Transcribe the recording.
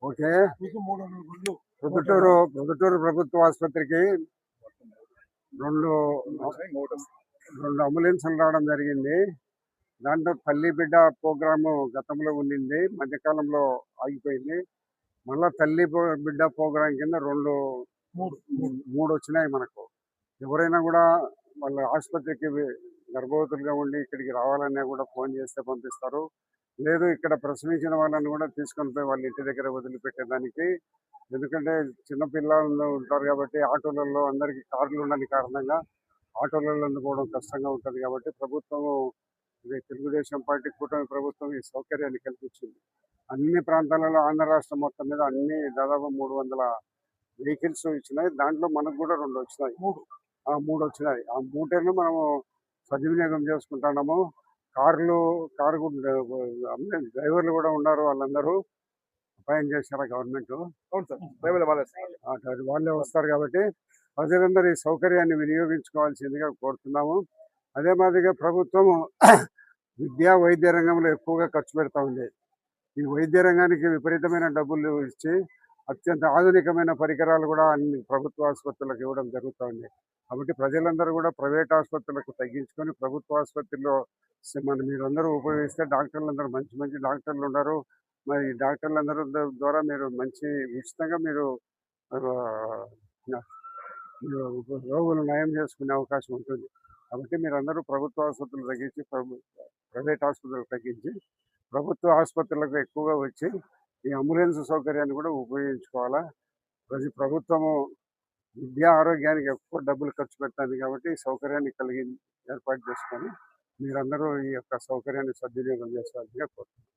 Okay. Proddatur ప్రభుత్వ ఆసుపత్రికి రెండు రెండు అంబులెన్సులు రావడం జరిగింది. దాంట్లో తల్లి బిడ్డ ప్రోగ్రాము గతంలో ఉండింది, మధ్యకాలంలో ఆగిపోయింది. మళ్ళా తల్లి బిడ్డ ప్రోగ్రాం కింద మూడు వచ్చినాయి మనకు. ఎవరైనా కూడా వాళ్ళ ఆసుపత్రికి గర్భవతులుగా ఉండి ఇక్కడికి రావాలన్నా కూడా ఫోన్ చేస్తే పంపిస్తారు. లేదు ఇక్కడ ప్రసవించిన వాళ్ళని కూడా తీసుకొని పోయి వాళ్ళ ఇంటి దగ్గర వదిలిపెట్టేదానికి. ఎందుకంటే చిన్నపిల్లలు ఉంటారు కాబట్టి ఆటోలలో అందరికీ కార్లు ఉండని కారణంగా ఆటోలలో పోవడం కష్టంగా ఉంటుంది కాబట్టి ప్రభుత్వము, ఇది తెలుగుదేశం పార్టీ కూటమి ప్రభుత్వం ఈ సౌకర్యాన్ని కల్పించింది. అన్ని ప్రాంతాలలో ఆంధ్ర రాష్ట్రం మొత్తం మీద అన్ని దాదాపు 300 వెహికల్స్ ఇచ్చినాయి. దాంట్లో మనకు కూడా 2 వచ్చినాయి. 3 వచ్చినాయి. ఆ 3 మనము సద్వినియోగం చేసుకుంటున్నాము. కారు డ్రైవర్లు కూడా ఉన్నారు. వాళ్ళందరూ అపాయింట్ చేశారా గవర్నమెంట్? అవును సార్, డ్రైవర్లు వాళ్ళే వస్తారు కాబట్టి ప్రజలందరూ ఈ సౌకర్యాన్ని వినియోగించుకోవాల్సిందిగా కోరుతున్నాము. అదే మాదిరిగా ప్రభుత్వము విద్యా వైద్య రంగంలో ఎక్కువగా ఖర్చు పెడతా ఉంది. ఈ వైద్య రంగానికి విపరీతమైన డబ్బులు ఇచ్చి అత్యంత ఆధునికమైన పరికరాలు కూడా అన్ని ప్రభుత్వ ఆసుపత్రులకు ఇవ్వడం జరుగుతూ ఉంది. కాబట్టి ప్రజలందరూ కూడా ప్రైవేట్ ఆసుపత్రులకు తగ్గించుకొని ప్రభుత్వ ఆసుపత్రిలో మీరందరూ ఉపయోగిస్తే డాక్టర్లందరూ మంచి డాక్టర్లు ఉన్నారు. మరి డాక్టర్లందరూ ద్వారా మీరు మంచి ఉచితంగా మీరు రోగులు నయం చేసుకునే అవకాశం ఉంటుంది. కాబట్టి మీరందరూ ప్రభుత్వ ఆసుపత్రులు తగ్గించి ప్రైవేట్ ఆసుపత్రులకు తగ్గించి ప్రభుత్వ ఆసుపత్రులకు ఎక్కువగా వచ్చి ఈ అంబులెన్స్ సౌకర్యాన్ని కూడా ఉపయోగించుకోవాలా. ప్రభుత్వము విద్యా ఆరోగ్యానికి ఎక్కువ డబ్బులు ఖర్చు పెడుతుంది కాబట్టి ఈ సౌకర్యాన్ని ఏర్పాటు చేసుకొని మీరందరూ ఈ యొక్క సౌకర్యాన్ని సద్వినియోగం చేసుకోవాల్సిందిగా కోరుతున్నాను.